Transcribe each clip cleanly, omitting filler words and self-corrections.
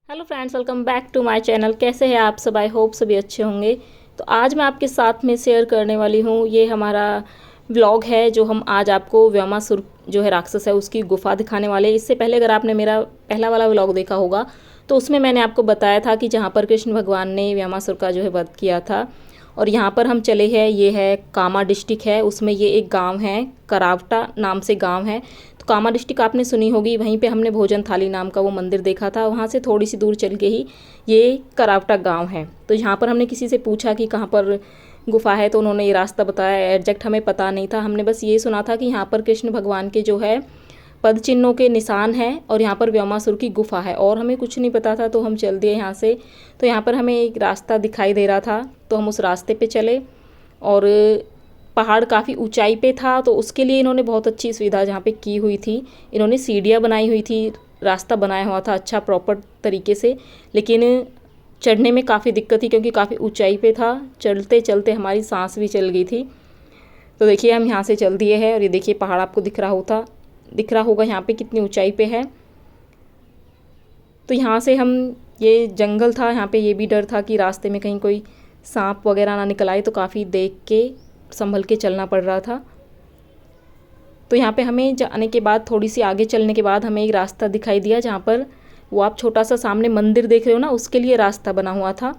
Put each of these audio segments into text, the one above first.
Hello friends, welcome back to my channel. कैसे हैं आप सब? आई होप सभी अच्छे होंगे। तो आज मैं आपके साथ में शेयर करने वाली हूँ, ये हमारा व्लॉग है जो हम आज आपको व्योमासुर जो है राक्षस है उसकी गुफा दिखाने वाले हैं। इससे पहले अगर आपने मेरा पहला वाला व्लॉग देखा होगा तो उसमें मैंने आपको बताया था कि जहाँ पर कृष्ण भगवान ने व्योमासुर का जो है वध किया था। और यहाँ पर हम चले हैं, ये है कामा डिस्ट्रिक्ट है, उसमें ये एक गांव है, करावटा नाम से गांव है। तो कामा डिस्ट्रिक्ट आपने सुनी होगी, वहीं पे हमने भोजन थाली नाम का वो मंदिर देखा था। वहाँ से थोड़ी सी दूर चल के ही ये करावटा गांव है। तो यहाँ पर हमने किसी से पूछा कि कहाँ पर गुफा है, तो उन्होंने ये रास्ता बताया। एग्जैक्ट हमें पता नहीं था, हमने बस ये सुना था कि यहाँ पर कृष्ण भगवान के जो है पद चिन्हों के निशान हैं और यहाँ पर व्योमासुर की गुफा है, और हमें कुछ नहीं पता था। तो हम चल दिए यहाँ से। तो यहाँ पर हमें एक रास्ता दिखाई दे रहा था, तो हम उस रास्ते पे चले। और पहाड़ काफ़ी ऊंचाई पे था, तो उसके लिए इन्होंने बहुत अच्छी सुविधा जहाँ पे की हुई थी। इन्होंने सीढ़ियाँ बनाई हुई थी, रास्ता बनाया हुआ था अच्छा प्रॉपर तरीके से। लेकिन चढ़ने में काफ़ी दिक्कत थी क्योंकि काफ़ी ऊंचाई पे था। चलते चलते हमारी सांस भी चल गई थी। तो देखिए हम यहाँ से चल दिए हैं, और ये देखिए पहाड़ आपको दिख रहा होगा यहाँ पे कितनी ऊंचाई पे है। तो यहाँ से हम, ये जंगल था, यहाँ पे ये भी डर था कि रास्ते में कहीं कोई सांप वगैरह ना निकल आए, तो काफ़ी देख के संभल के चलना पड़ रहा था। तो यहाँ पे हमें जाने के बाद, थोड़ी सी आगे चलने के बाद हमें एक रास्ता दिखाई दिया, जहाँ पर वो आप छोटा सा सामने मंदिर देख रहे हो ना, उसके लिए रास्ता बना हुआ था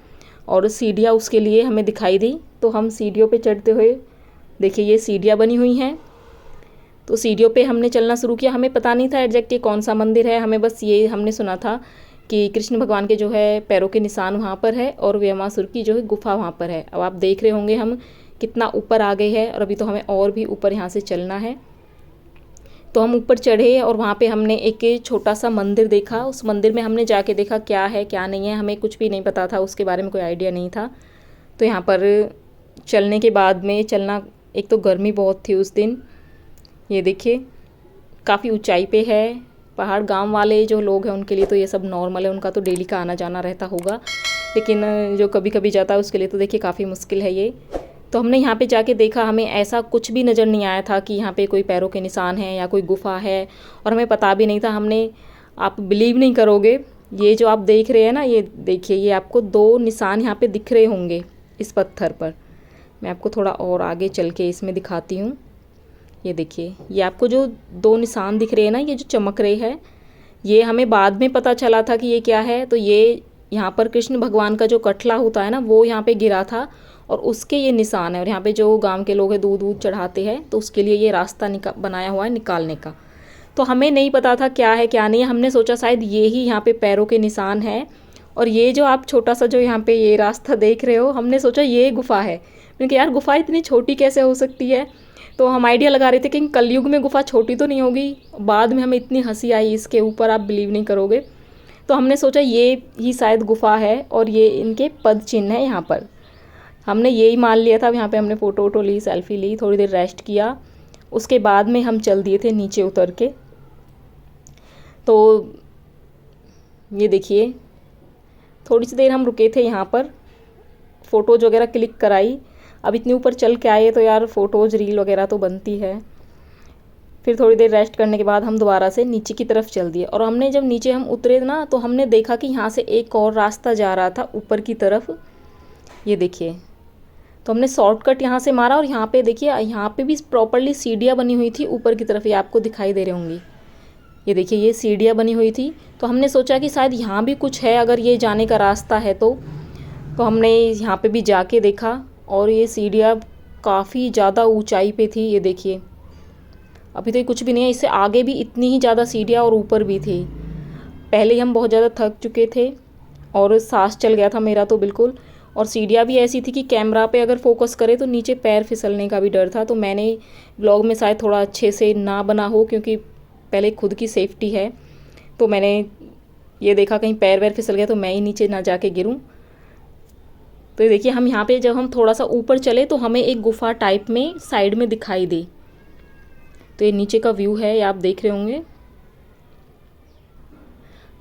और सीढ़ियाँ उसके लिए हमें दिखाई दी। तो हम सीढ़ियों पे चढ़ते हुए, देखिए ये सीढ़ियाँ बनी हुई हैं, तो सीढ़ियों पे हमने चलना शुरू किया। हमें पता नहीं था एग्जैक्ट ये कौन सा मंदिर है, हमें बस ये हमने सुना था कि कृष्ण भगवान के जो है पैरों के निशान वहाँ पर है और व्योमासुर की जो है गुफा वहाँ पर है। अब आप देख रहे होंगे हम कितना ऊपर आ गए हैं, और अभी तो हमें और भी ऊपर यहाँ से चलना है। तो हम ऊपर चढ़े और वहाँ पे हमने एक छोटा सा मंदिर देखा। उस मंदिर में हमने जाके देखा क्या है क्या नहीं है, हमें कुछ भी नहीं पता था, उसके बारे में कोई आइडिया नहीं था। तो यहाँ पर चलने के बाद में चलना, एक तो गर्मी बहुत थी उस दिन, ये देखिए काफ़ी ऊंचाई पे है पहाड़। गांव वाले जो लोग हैं उनके लिए तो ये सब नॉर्मल है, उनका तो डेली का आना जाना रहता होगा। लेकिन जो कभी कभी जाता है उसके लिए तो देखिए काफ़ी मुश्किल है ये। तो हमने यहाँ पे जाके देखा, हमें ऐसा कुछ भी नज़र नहीं आया था कि यहाँ पे कोई पैरों के निशान हैं या कोई गुफा है, और हमें पता भी नहीं था। हमने, आप बिलीव नहीं करोगे, ये जो आप देख रहे हैं ना, ये देखिए, ये आपको दो निशान यहाँ पे दिख रहे होंगे इस पत्थर पर। मैं आपको थोड़ा और आगे चल के इसमें दिखाती हूँ। ये देखिए, ये आपको जो दो निशान दिख रहे हैं ना, ये जो चमक रहे हैं, ये हमें बाद में पता चला था कि ये क्या है। तो ये यहाँ पर कृष्ण भगवान का जो कठला होता है ना, वो यहाँ पे गिरा था और उसके ये निशान है। और यहाँ पे जो गांव के लोग हैं दूध दूध चढ़ाते हैं, तो उसके लिए ये रास्ता बनाया हुआ है निकालने का। तो हमें नहीं पता था क्या है क्या नहीं है, हमने सोचा शायद ये ही यहाँ पे पैरों के निशान है। और ये जो आप छोटा सा जो यहाँ पे ये रास्ता देख रहे हो, हमने सोचा ये गुफा है। क्योंकि यार गुफा इतनी छोटी कैसे हो सकती है। तो हम आइडिया लगा रहे थे कि कलयुग में गुफा छोटी तो नहीं होगी। बाद में हमें इतनी हंसी आई इसके ऊपर, आप बिलीव नहीं करोगे। तो हमने सोचा ये ही शायद गुफा है और ये इनके पद चिन्ह है यहाँ पर। हमने यही मान लिया था। यहाँ पे हमने फ़ोटो वोटो ली, सेल्फी ली, थोड़ी देर रेस्ट किया, उसके बाद में हम चल दिए थे नीचे उतर के। तो ये देखिए, थोड़ी सी देर हम रुके थे यहाँ पर, फ़ोटोज़ वगैरह क्लिक कराई। अब इतने ऊपर चल के आए तो यार फ़ोटोज़ रील वगैरह तो बनती है। फिर थोड़ी देर रेस्ट करने के बाद हम दोबारा से नीचे की तरफ चल दिए। और हमने जब नीचे हम उतरे ना, तो हमने देखा कि यहाँ से एक और रास्ता जा रहा था ऊपर की तरफ, ये देखिए। तो हमने शॉर्टकट यहाँ से मारा, और यहाँ पे देखिए, यहाँ पे भी प्रॉपरली सीढ़ियाँ बनी हुई थी ऊपर की तरफ, ये आपको दिखाई दे रही होंगी। ये देखिए, ये सीढ़ियाँ बनी हुई थी। तो हमने सोचा कि शायद यहाँ भी कुछ है, अगर ये जाने का रास्ता है तो हमने यहाँ पे भी जाके देखा, और ये सीढ़ियाँ काफ़ी ज़्यादा ऊंचाई पे थी। ये देखिए, अभी तो ये कुछ भी नहीं है, इससे आगे भी इतनी ही ज़्यादा सीढ़ियाँ और ऊपर भी थी। पहले ही हम बहुत ज़्यादा थक चुके थे और सांस चल गया था मेरा तो बिल्कुल। और सीढ़ियाँ भी ऐसी थी कि कैमरा पे अगर फोकस करे तो नीचे पैर फिसलने का भी डर था। तो मैंने व्लॉग में शायद थोड़ा अच्छे से ना बना हो, क्योंकि पहले खुद की सेफ्टी है। तो मैंने ये देखा कहीं पैर वैर फिसल गया तो मैं ही नीचे ना जाके गिरूँ। तो ये देखिए, हम यहाँ पे जब हम थोड़ा सा ऊपर चले तो हमें एक गुफा टाइप में साइड में दिखाई दी। तो ये नीचे का व्यू है, ये आप देख रहे होंगे।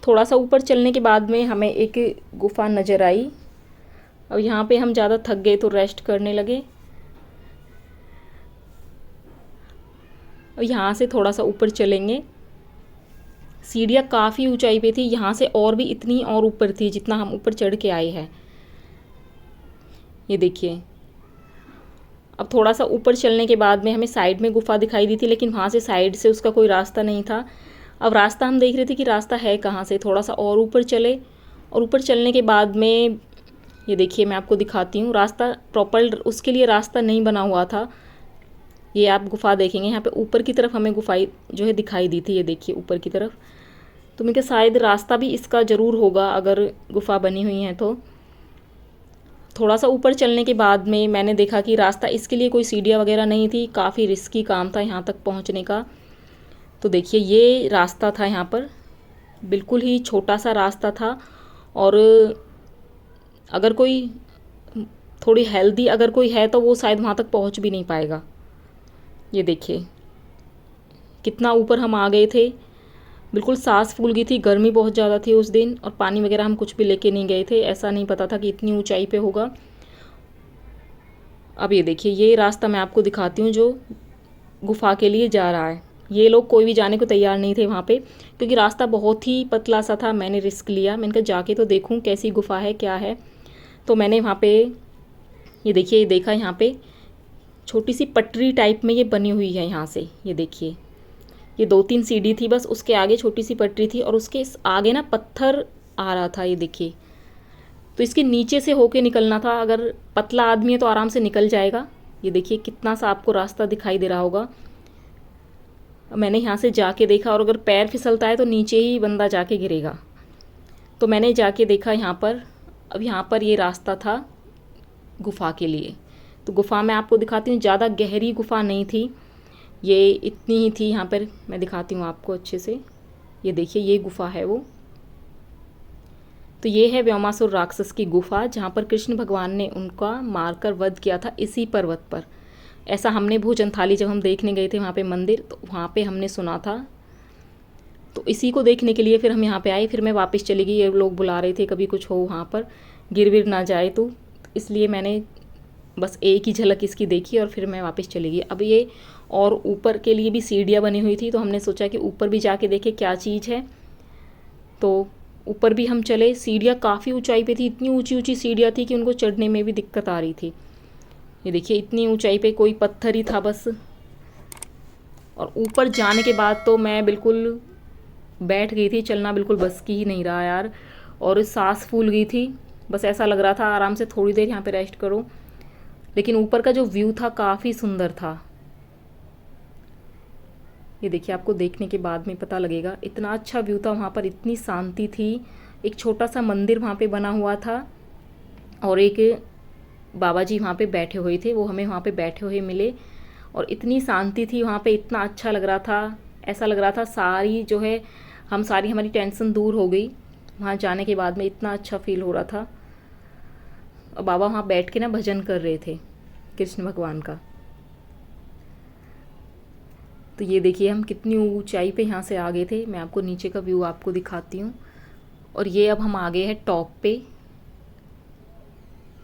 थोड़ा सा ऊपर चलने के बाद में हमें एक गुफा नज़र आई। अब यहाँ पे हम ज़्यादा थक गए तो रेस्ट करने लगे। और यहाँ से थोड़ा सा ऊपर चलेंगे सीढ़ियाँ काफ़ी ऊंचाई पे थी, यहाँ से और भी इतनी और ऊपर थी जितना हम ऊपर चढ़ के आए हैं। ये देखिए, अब थोड़ा सा ऊपर चलने के बाद में हमें साइड में गुफ़ा दिखाई दी थी, लेकिन वहाँ से साइड से उसका कोई रास्ता नहीं था। अब रास्ता हम देख रहे थे कि रास्ता है कहाँ से। थोड़ा सा और ऊपर चले, और ऊपर चलने के बाद में ये देखिए, मैं आपको दिखाती हूँ। रास्ता प्रॉपर उसके लिए रास्ता नहीं बना हुआ था। ये आप गुफ़ा देखेंगे, यहाँ पे ऊपर की तरफ हमें गुफाई जो है दिखाई दी थी। ये देखिए ऊपर की तरफ, तो मैं क्या शायद रास्ता भी इसका ज़रूर होगा अगर गुफ़ा बनी हुई है तो। थोड़ा सा ऊपर चलने के बाद में मैंने देखा कि रास्ता इसके लिए कोई सीढ़ियाँ वगैरह नहीं थी, काफ़ी रिस्की काम था यहाँ तक पहुँचने का। तो देखिए ये रास्ता था, यहाँ पर बिल्कुल ही छोटा सा रास्ता था। और अगर कोई थोड़ी हेल्दी अगर कोई है तो वो शायद वहाँ तक पहुँच भी नहीं पाएगा। ये देखिए कितना ऊपर हम आ गए थे, बिल्कुल सांस फूल गई थी। गर्मी बहुत ज़्यादा थी उस दिन, और पानी वगैरह हम कुछ भी लेके नहीं गए थे, ऐसा नहीं पता था कि इतनी ऊंचाई पे होगा। अब ये देखिए, ये रास्ता मैं आपको दिखाती हूँ जो गुफ़ा के लिए जा रहा है। ये लोग कोई भी जाने को तैयार नहीं थे वहाँ पे, क्योंकि रास्ता बहुत ही पतला सा था। मैंने रिस्क लिया, मैंने कहा जाके तो देखूँ कैसी गुफ़ा है, क्या है। तो मैंने वहाँ पे ये देखिए, ये देखा, यहाँ पे छोटी सी पटरी टाइप में ये बनी हुई है। यहाँ से ये देखिए, ये 2-3 सीढ़ी थी बस, उसके आगे छोटी सी पटरी थी, और उसके आगे ना पत्थर आ रहा था। ये देखिए, तो इसके नीचे से होके निकलना था। अगर पतला आदमी है तो आराम से निकल जाएगा। ये देखिए कितना सा आपको रास्ता दिखाई दे रहा होगा। मैंने यहाँ से जाके देखा, और अगर पैर फिसलता है तो नीचे ही बंदा जाके गिरेगा। तो मैंने जाके देखा यहाँ पर। अब यहाँ पर ये रास्ता था गुफ़ा के लिए। तो गुफ़ा मैं आपको दिखाती हूँ, ज़्यादा गहरी गुफ़ा नहीं थी, ये इतनी ही थी। यहाँ पर मैं दिखाती हूँ आपको अच्छे से। ये देखिए, ये गुफ़ा है वो। तो ये है व्योमासुर राक्षस की गुफ़ा, जहाँ पर कृष्ण भगवान ने उनका मारकर वध किया था, इसी पर्वत पर। ऐसा हमने भोजन थाली जब हम देखने गए थे वहाँ पे मंदिर, तो वहाँ पे हमने सुना था। तो इसी को देखने के लिए फिर हम यहाँ पे आए। फिर मैं वापस चली गई, ये लोग बुला रहे थे कभी कुछ हो वहाँ पर, गिर विर ना जाए, तो इसलिए मैंने बस एक ही झलक इसकी देखी और फिर मैं वापस चली गई। अब ये और ऊपर के लिए भी सीढ़ियाँ बनी हुई थी, तो हमने सोचा कि ऊपर भी जाके देखें क्या चीज़ है। तो ऊपर भी हम चले। सीढ़ियाँ काफ़ी ऊंचाई पे थी, इतनी ऊंची ऊंची सीढ़ियाँ थी कि उनको चढ़ने में भी दिक्कत आ रही थी। ये देखिए, इतनी ऊंचाई पे कोई पत्थर ही था बस। और ऊपर जाने के बाद तो मैं बिल्कुल बैठ गई थी, चलना बिल्कुल बस की ही नहीं रहा यार, और सांस फूल गई थी। बस ऐसा लग रहा था आराम से थोड़ी देर यहाँ पे रेस्ट करूँ। लेकिन ऊपर का जो व्यू था काफ़ी सुंदर था। ये देखिए, आपको देखने के बाद में पता लगेगा, इतना अच्छा व्यू था वहाँ पर, इतनी शांति थी। एक छोटा सा मंदिर वहाँ पे बना हुआ था, और एक बाबा जी वहाँ पे बैठे हुए थे, वो हमें वहाँ पे बैठे हुए मिले, और इतनी शांति थी वहाँ पे, इतना अच्छा लग रहा था। ऐसा लग रहा था सारी जो है हमारी टेंशन दूर हो गई वहाँ जाने के बाद में, इतना अच्छा फील हो रहा था। और बाबा वहाँ बैठ के ना भजन कर रहे थे कृष्ण भगवान का। तो ये देखिए, हम कितनी ऊंचाई पे यहाँ से आ गए थे। मैं आपको नीचे का व्यू आपको दिखाती हूँ। और ये अब हम आ गए हैं टॉप पे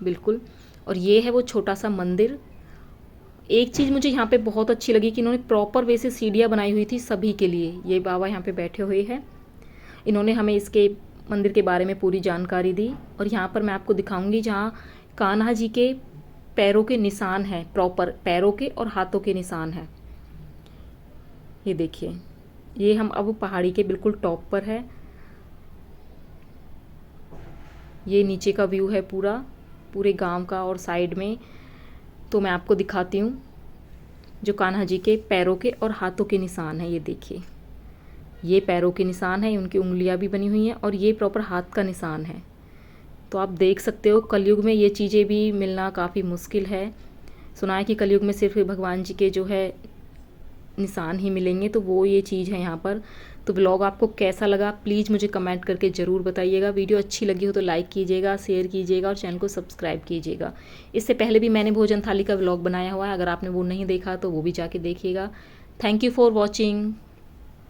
बिल्कुल। और ये है वो छोटा सा मंदिर। एक चीज़ मुझे यहाँ पे बहुत अच्छी लगी कि इन्होंने प्रॉपर वे से सीढ़ियाँ बनाई हुई थी सभी के लिए। ये बाबा यहाँ पे बैठे हुए हैं, इन्होंने हमें इसके मंदिर के बारे में पूरी जानकारी दी। और यहाँ पर मैं आपको दिखाऊंगी जहाँ कान्हा जी के पैरों के निशान हैं, प्रॉपर पैरों के और हाथों के निशान हैं। ये देखिए, ये हम अब पहाड़ी के बिल्कुल टॉप पर है। ये नीचे का व्यू है पूरे गांव का, और साइड में तो मैं आपको दिखाती हूँ जो कान्हा जी के पैरों के और हाथों के निशान हैं। ये देखिए, ये पैरों के निशान हैं, उनकी उंगलियां भी बनी हुई हैं, और ये प्रॉपर हाथ का निशान है। तो आप देख सकते हो कलयुग में ये चीज़ें भी मिलना काफ़ी मुश्किल है। सुना है कि कलयुग में सिर्फ भगवान जी के जो है निशान ही मिलेंगे, तो वो ये चीज़ है यहाँ पर। तो व्लॉग आपको कैसा लगा प्लीज़ मुझे कमेंट करके ज़रूर बताइएगा। वीडियो अच्छी लगी हो तो लाइक कीजिएगा, शेयर कीजिएगा, और चैनल को सब्सक्राइब कीजिएगा। इससे पहले भी मैंने भोजन थाली का व्लॉग बनाया हुआ है, अगर आपने वो नहीं देखा तो वो भी जाके देखिएगा। Thank you for watching.